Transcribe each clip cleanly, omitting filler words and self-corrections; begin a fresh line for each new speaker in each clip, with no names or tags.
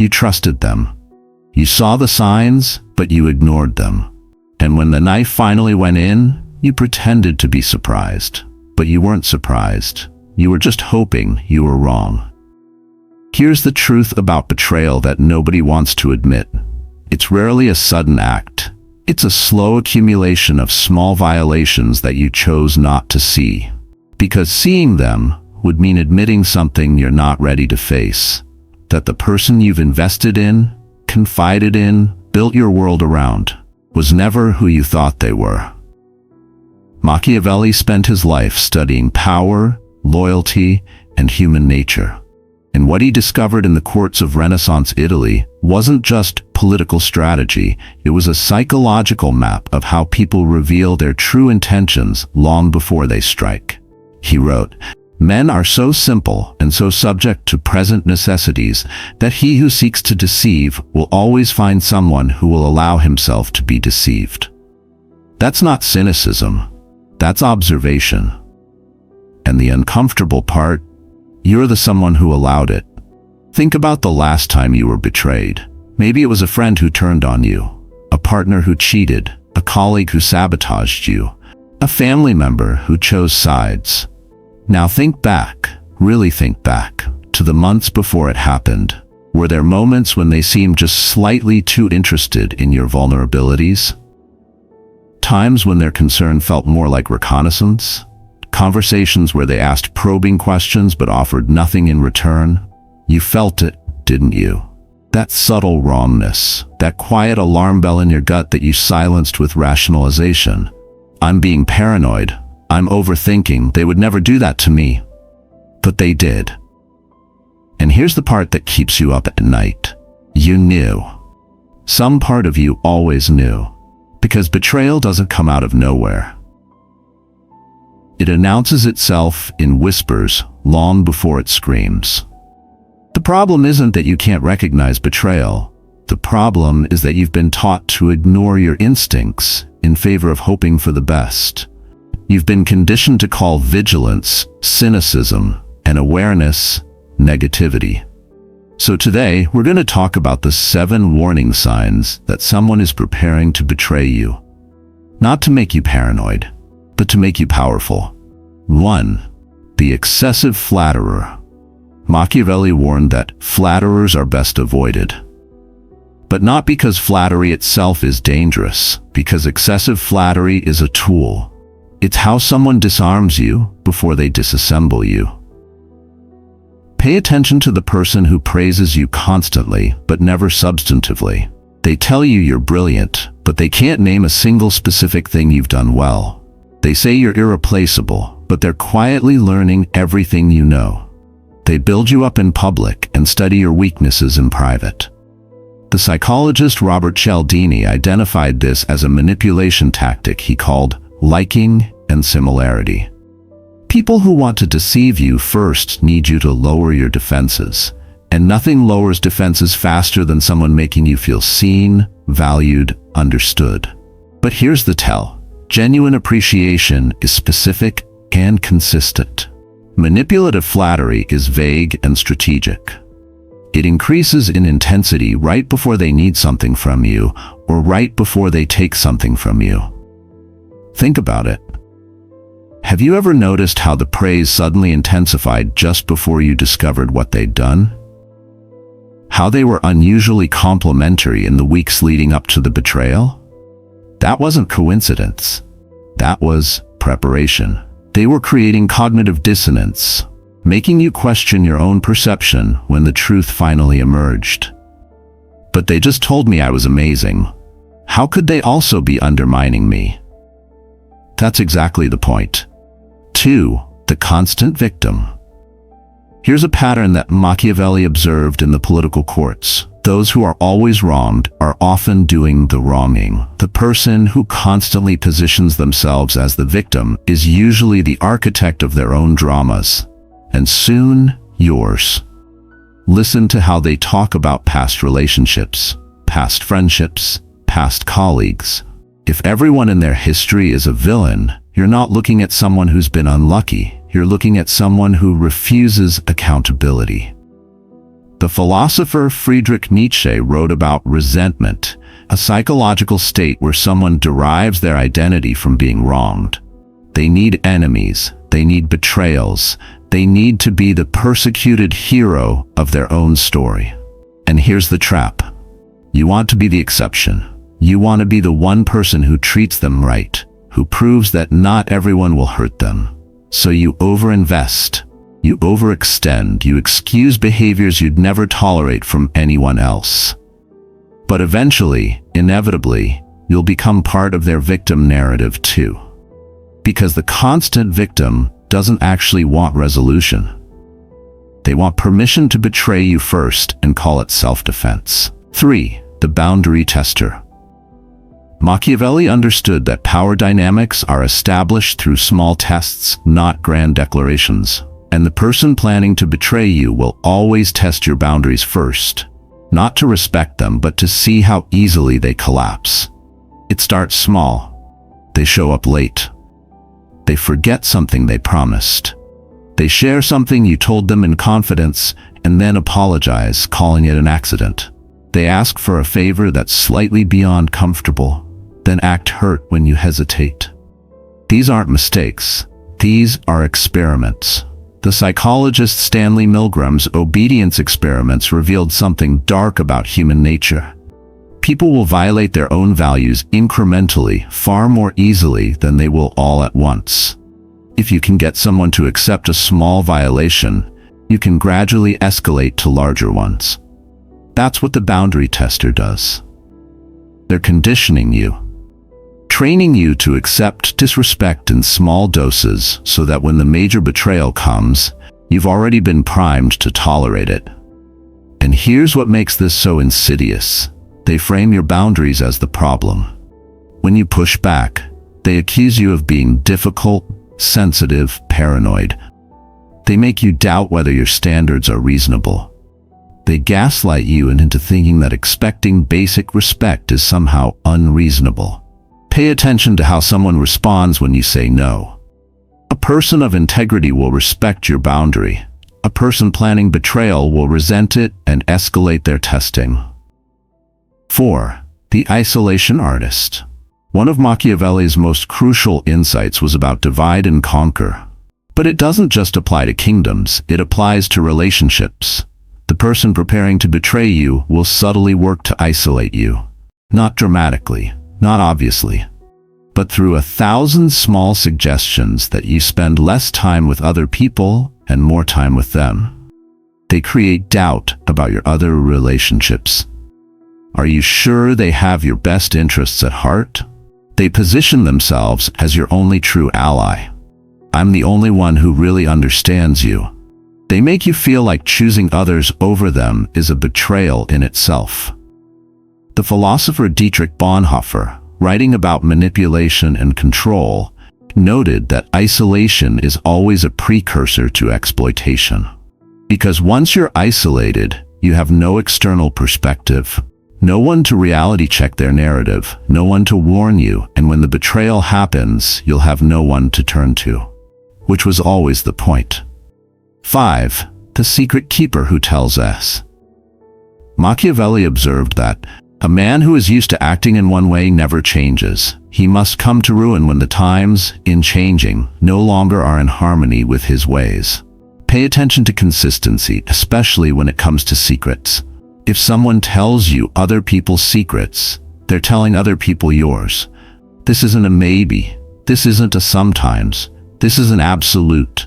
You trusted them. You saw the signs, but you ignored them. And when the knife finally went in, you pretended to be surprised. But you weren't surprised. You were just hoping you were wrong. Here's the truth about betrayal that nobody wants to admit. It's rarely a sudden act. It's a slow accumulation of small violations that you chose not to see. Because seeing them would mean admitting something you're not ready to face. That the person you've invested in, confided in, built your world around, was never who you thought they were. Machiavelli spent his life studying power, loyalty, and human nature. And what he discovered in the courts of Renaissance Italy wasn't just political strategy, it was a psychological map of how people reveal their true intentions long before they strike. He wrote, "Men are so simple and so subject to present necessities that he who seeks to deceive will always find someone who will allow himself to be deceived." That's not cynicism, that's observation. And the uncomfortable part, you're the someone who allowed it. Think about the last time you were betrayed. Maybe it was a friend who turned on you, a partner who cheated, a colleague who sabotaged you, a family member who chose sides. Now think back, really think back, to the months before it happened. Were there moments when they seemed just slightly too interested in your vulnerabilities? Times when their concern felt more like reconnaissance? Conversations where they asked probing questions but offered nothing in return? You felt it, didn't you? That subtle wrongness, that quiet alarm bell in your gut that you silenced with rationalization. I'm being paranoid. I'm overthinking. They would never do that to me. But they did. And here's the part that keeps you up at night. You knew. Some part of you always knew. Because betrayal doesn't come out of nowhere. It announces itself in whispers long before it screams. The problem isn't that you can't recognize betrayal. The problem is that you've been taught to ignore your instincts in favor of hoping for the best. You've been conditioned to call vigilance cynicism and awareness negativity. So today, we're going to talk about the 7 warning signs that someone is preparing to betray you. Not to make you paranoid, but to make you powerful. 1. The excessive flatterer. Machiavelli warned that flatterers are best avoided. But not because flattery itself is dangerous, because excessive flattery is a tool. It's how someone disarms you before they disassemble you. Pay attention to the person who praises you constantly, but never substantively. They tell you you're brilliant, but they can't name a single specific thing you've done well. They say you're irreplaceable, but they're quietly learning everything you know. They build you up in public and study your weaknesses in private. The psychologist Robert Cialdini identified this as a manipulation tactic he called liking and similarity. People who want to deceive you first need you to lower your defenses, and nothing lowers defenses faster than someone making you feel seen, valued, understood. But here's the tell. Genuine appreciation is specific and consistent. Manipulative flattery is vague and strategic. It increases in intensity right before they need something from you, or right before they take something from you. Think about it. Have you ever noticed how the praise suddenly intensified just before you discovered what they'd done? How they were unusually complimentary in the weeks leading up to the betrayal? That wasn't coincidence. That was preparation. They were creating cognitive dissonance, making you question your own perception when the truth finally emerged. But they just told me I was amazing. How could they also be undermining me? That's exactly the point. 2. The constant victim. Here's a pattern that Machiavelli observed in the political courts. Those who are always wronged are often doing the wronging. The person who constantly positions themselves as the victim is usually the architect of their own dramas, and soon yours. Listen to how they talk about past relationships, past friendships, past colleagues. If everyone in their history is a villain, you're not looking at someone who's been unlucky. You're looking at someone who refuses accountability. The philosopher Friedrich Nietzsche wrote about resentment, a psychological state where someone derives their identity from being wronged. They need enemies, they need betrayals, they need to be the persecuted hero of their own story. And here's the trap. You want to be the exception. You want to be the one person who treats them right, who proves that not everyone will hurt them. So you overinvest, you overextend, you excuse behaviors you'd never tolerate from anyone else. But eventually, inevitably, you'll become part of their victim narrative too. Because the constant victim doesn't actually want resolution. They want permission to betray you first and call it self-defense. 3. The boundary tester. Machiavelli understood that power dynamics are established through small tests, not grand declarations. And the person planning to betray you will always test your boundaries first, not to respect them, but to see how easily they collapse. It starts small. They show up late. They forget something they promised. They share something you told them in confidence and then apologize, calling it an accident. They ask for a favor that's slightly beyond comfortable, then act hurt when you hesitate. These aren't mistakes. These are experiments. The psychologist Stanley Milgram's obedience experiments revealed something dark about human nature. People will violate their own values incrementally, far more easily than they will all at once. If you can get someone to accept a small violation, you can gradually escalate to larger ones. That's what the boundary tester does. They're conditioning you, training you to accept disrespect in small doses so that when the major betrayal comes, you've already been primed to tolerate it. And here's what makes this so insidious. They frame your boundaries as the problem. When you push back, they accuse you of being difficult, sensitive, paranoid. They make you doubt whether your standards are reasonable. They gaslight you into thinking that expecting basic respect is somehow unreasonable. Pay attention to how someone responds when you say no. A person of integrity will respect your boundary. A person planning betrayal will resent it and escalate their testing. 4. The isolation artist. One of Machiavelli's most crucial insights was about divide and conquer. But it doesn't just apply to kingdoms, it applies to relationships. The person preparing to betray you will subtly work to isolate you. Not dramatically, not obviously, but through 1,000 small suggestions that you spend less time with other people and more time with them. They create doubt about your other relationships. Are you sure they have your best interests at heart? They position themselves as your only true ally. I'm the only one who really understands you. They make you feel like choosing others over them is a betrayal in itself. The philosopher Dietrich Bonhoeffer, writing about manipulation and control, noted that isolation is always a precursor to exploitation. Because once you're isolated, you have no external perspective. No one to reality check their narrative, no one to warn you, and when the betrayal happens, you'll have no one to turn to. Which was always the point. 5. The secret keeper who tells us. Machiavelli observed that a man who is used to acting in one way never changes. He must come to ruin when the times, in changing, no longer are in harmony with his ways. Pay attention to consistency, especially when it comes to secrets. If someone tells you other people's secrets, they're telling other people yours. This isn't a maybe. This isn't a sometimes. This is an absolute.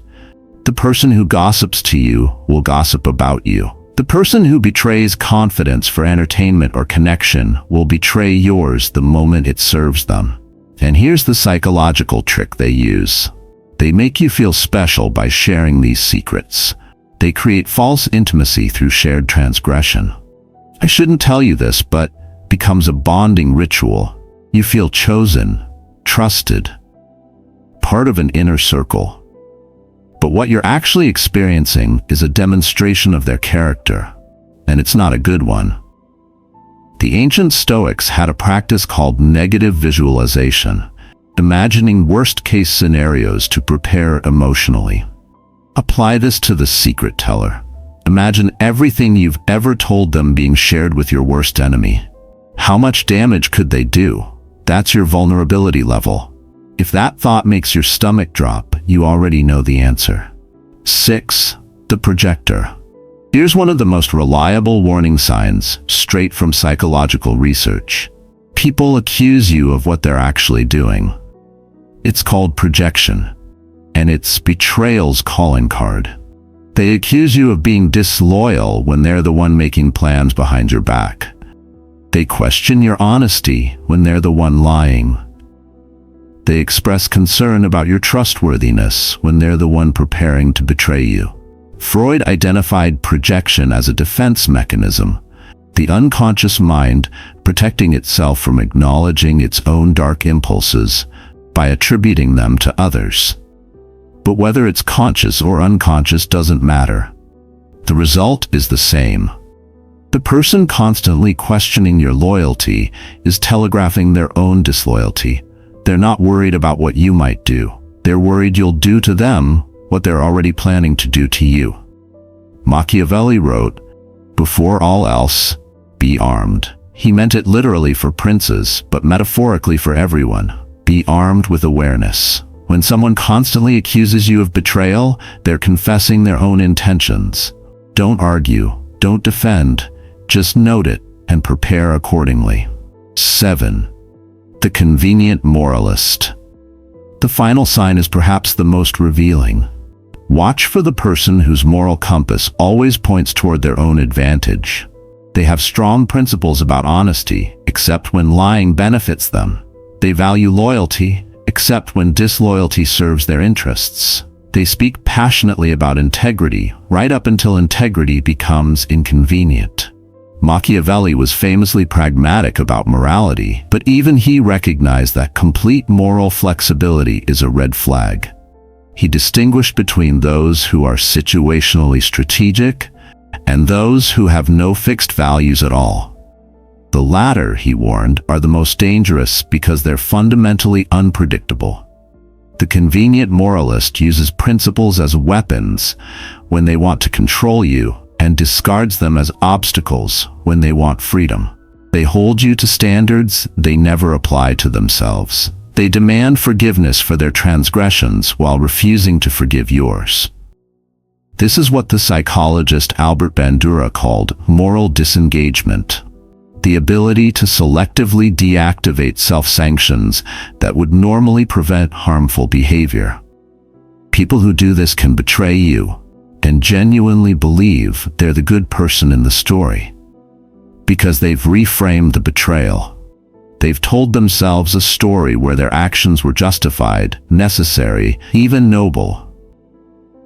The person who gossips to you will gossip about you. The person who betrays confidence for entertainment or connection will betray yours the moment it serves them. And here's the psychological trick they use. They make you feel special by sharing these secrets. They create false intimacy through shared transgression. I shouldn't tell you this, but becomes a bonding ritual. You feel chosen, trusted, part of an inner circle. But what you're actually experiencing is a demonstration of their character, and it's not a good one. The ancient Stoics had a practice called negative visualization, imagining worst-case scenarios to prepare emotionally. Apply this to the secret teller. Imagine everything you've ever told them being shared with your worst enemy. How much damage could they do? That's your vulnerability level. If that thought makes your stomach drop, you already know the answer. 6. The projector. Here's one of the most reliable warning signs, straight from psychological research. People accuse you of what they're actually doing. It's called projection, and it's betrayal's calling card. They accuse you of being disloyal when they're the one making plans behind your back. They question your honesty when they're the one lying. They express concern about your trustworthiness when they're the one preparing to betray you. Freud identified projection as a defense mechanism, the unconscious mind protecting itself from acknowledging its own dark impulses by attributing them to others. But whether it's conscious or unconscious doesn't matter. The result is the same. The person constantly questioning your loyalty is telegraphing their own disloyalty. They're not worried about what you might do. They're worried you'll do to them what they're already planning to do to you. Machiavelli wrote, "Before all else, be armed." He meant it literally for princes, but metaphorically for everyone. Be armed with awareness. When someone constantly accuses you of betrayal, they're confessing their own intentions. Don't argue, don't defend, just note it and prepare accordingly. 7. The convenient moralist. The final sign is perhaps the most revealing. Watch for the person whose moral compass always points toward their own advantage. They have strong principles about honesty, except when lying benefits them. They value loyalty, except when disloyalty serves their interests. They speak passionately about integrity, right up until integrity becomes inconvenient. Machiavelli was famously pragmatic about morality, but even he recognized that complete moral flexibility is a red flag. He distinguished between those who are situationally strategic and those who have no fixed values at all. The latter, he warned, are the most dangerous because they're fundamentally unpredictable. The convenient moralist uses principles as weapons when they want to control you and discards them as obstacles when they want freedom. They hold you to standards they never apply to themselves. They demand forgiveness for their transgressions while refusing to forgive yours. This is what the psychologist Albert Bandura called moral disengagement. The ability to selectively deactivate self-sanctions that would normally prevent harmful behavior. People who do this can betray you and genuinely believe they're the good person in the story. Because they've reframed the betrayal. They've told themselves a story where their actions were justified, necessary, even noble.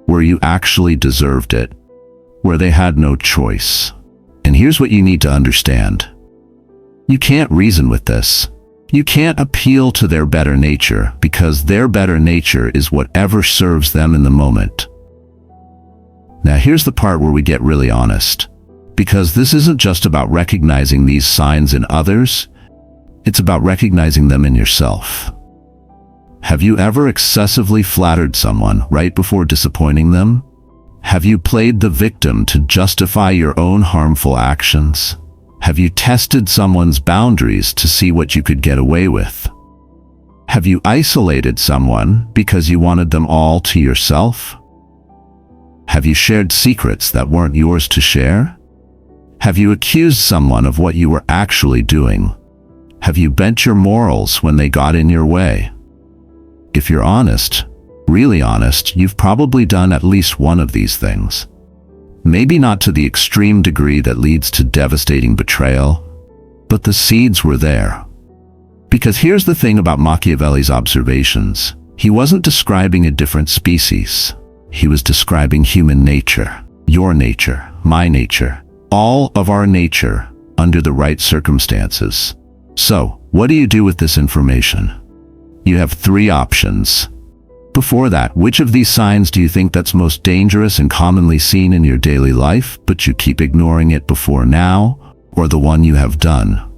Where you actually deserved it. Where they had no choice. And here's what you need to understand. You can't reason with this. You can't appeal to their better nature because their better nature is whatever serves them in the moment. Now here's the part where we get really honest. Because this isn't just about recognizing these signs in others, it's about recognizing them in yourself. Have you ever excessively flattered someone right before disappointing them? Have you played the victim to justify your own harmful actions? Have you tested someone's boundaries to see what you could get away with? Have you isolated someone because you wanted them all to yourself? Have you shared secrets that weren't yours to share? Have you accused someone of what you were actually doing? Have you bent your morals when they got in your way? If you're honest, really honest, you've probably done at least one of these things. Maybe not to the extreme degree that leads to devastating betrayal, but the seeds were there. Because here's the thing about Machiavelli's observations. He wasn't describing a different species. He was describing human nature, your nature, my nature, all of our nature under the right circumstances. So, what do you do with this information? You have 3 options. Before that, which of these signs do you think that's most dangerous and commonly seen in your daily life, but you keep ignoring it before now, or the one you have done?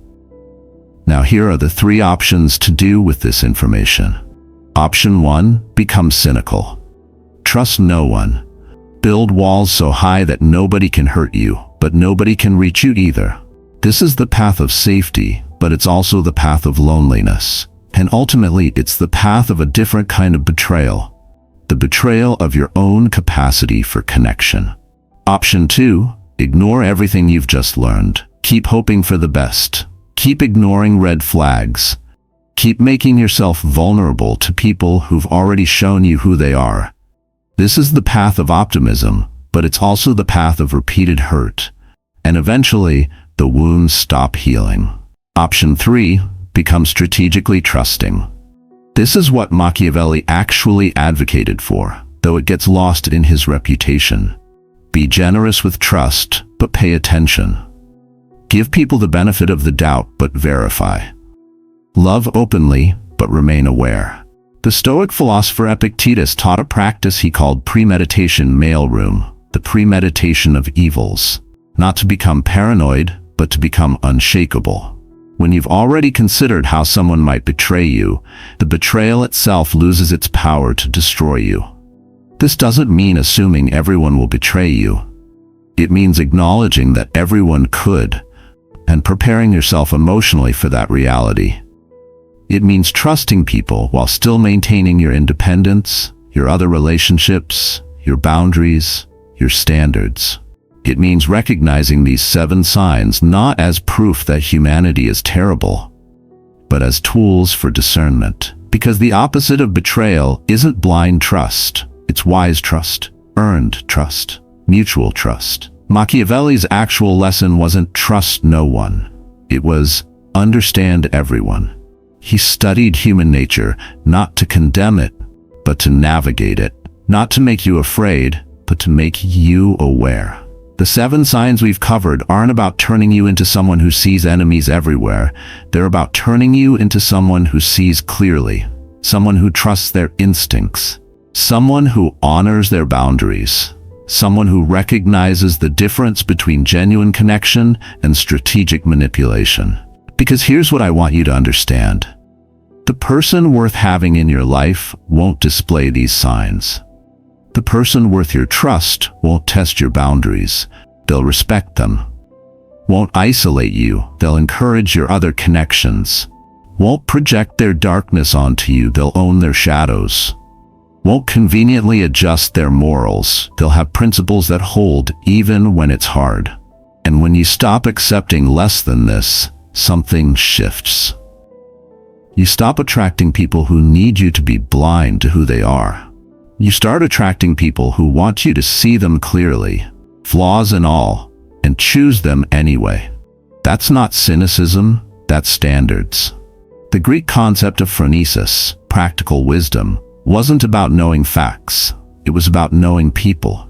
Now here are the 3 options to do with this information. Option 1, become cynical. Trust no one. Build walls so high that nobody can hurt you, but nobody can reach you either. This is the path of safety, but it's also the path of loneliness. And ultimately, it's the path of a different kind of betrayal. The betrayal of your own capacity for connection. Option 2, ignore everything you've just learned. Keep hoping for the best. Keep ignoring red flags. Keep making yourself vulnerable to people who've already shown you who they are. This is the path of optimism, but it's also the path of repeated hurt. And eventually, the wounds stop healing. Option 3, become strategically trusting. This is what Machiavelli actually advocated for, though it gets lost in his reputation. Be generous with trust, but pay attention. Give people the benefit of the doubt, but verify. Love openly, but remain aware. The Stoic philosopher Epictetus taught a practice he called premeditation maelstrom, the premeditation of evils. Not to become paranoid, but to become unshakable. When you've already considered how someone might betray you, the betrayal itself loses its power to destroy you. This doesn't mean assuming everyone will betray you. It means acknowledging that everyone could, and preparing yourself emotionally for that reality. It means trusting people while still maintaining your independence, your other relationships, your boundaries, your standards. It means recognizing these 7 signs not as proof that humanity is terrible, but as tools for discernment. Because the opposite of betrayal isn't blind trust, it's wise trust, earned trust, mutual trust. Machiavelli's actual lesson wasn't trust no one, it was understand everyone. He studied human nature not to condemn it, but to navigate it, not to make you afraid, but to make you aware. The 7 signs we've covered aren't about turning you into someone who sees enemies everywhere. They're about turning you into someone who sees clearly, someone who trusts their instincts, someone who honors their boundaries, someone who recognizes the difference between genuine connection and strategic manipulation. Because here's what I want you to understand. The person worth having in your life won't display these signs. The person worth your trust won't test your boundaries. They'll respect them. Won't isolate you. They'll encourage your other connections. Won't project their darkness onto you. They'll own their shadows. Won't conveniently adjust their morals. They'll have principles that hold even when it's hard. And when you stop accepting less than this, something shifts. You stop attracting people who need you to be blind to who they are. You start attracting people who want you to see them clearly, flaws and all, and choose them anyway. That's not cynicism, that's standards. The Greek concept of phronesis, practical wisdom, wasn't about knowing facts. It was about knowing people,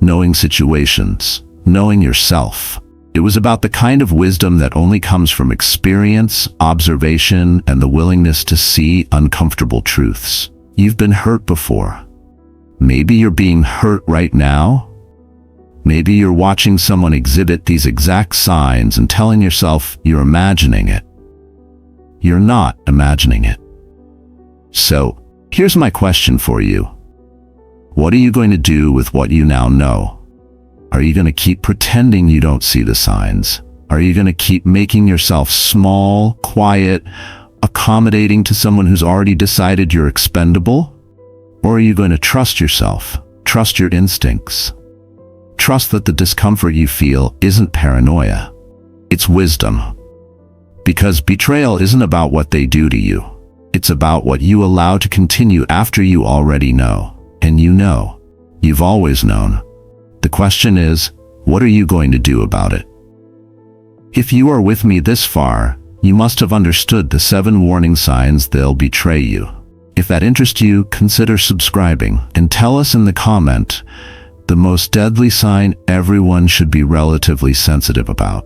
knowing situations, knowing yourself. It was about the kind of wisdom that only comes from experience, observation, and the willingness to see uncomfortable truths. You've been hurt before. Maybe you're being hurt right now. Maybe you're watching someone exhibit these exact signs and telling yourself you're imagining it. You're not imagining it. So, here's my question for you. What are you going to do with what you now know? Are you going to keep pretending you don't see the signs? Are you going to keep making yourself small, quiet, accommodating to someone who's already decided you're expendable? Or are you going to trust yourself, trust your instincts? Trust that the discomfort you feel isn't paranoia, it's wisdom. Because betrayal isn't about what they do to you. It's about what you allow to continue after you already know. And you know. You've always known. The question is, what are you going to do about it? If you are with me this far, you must have understood the 7 warning signs they'll betray you. If that interests you, consider subscribing and tell us in the comment the most deadly sign everyone should be relatively sensitive about.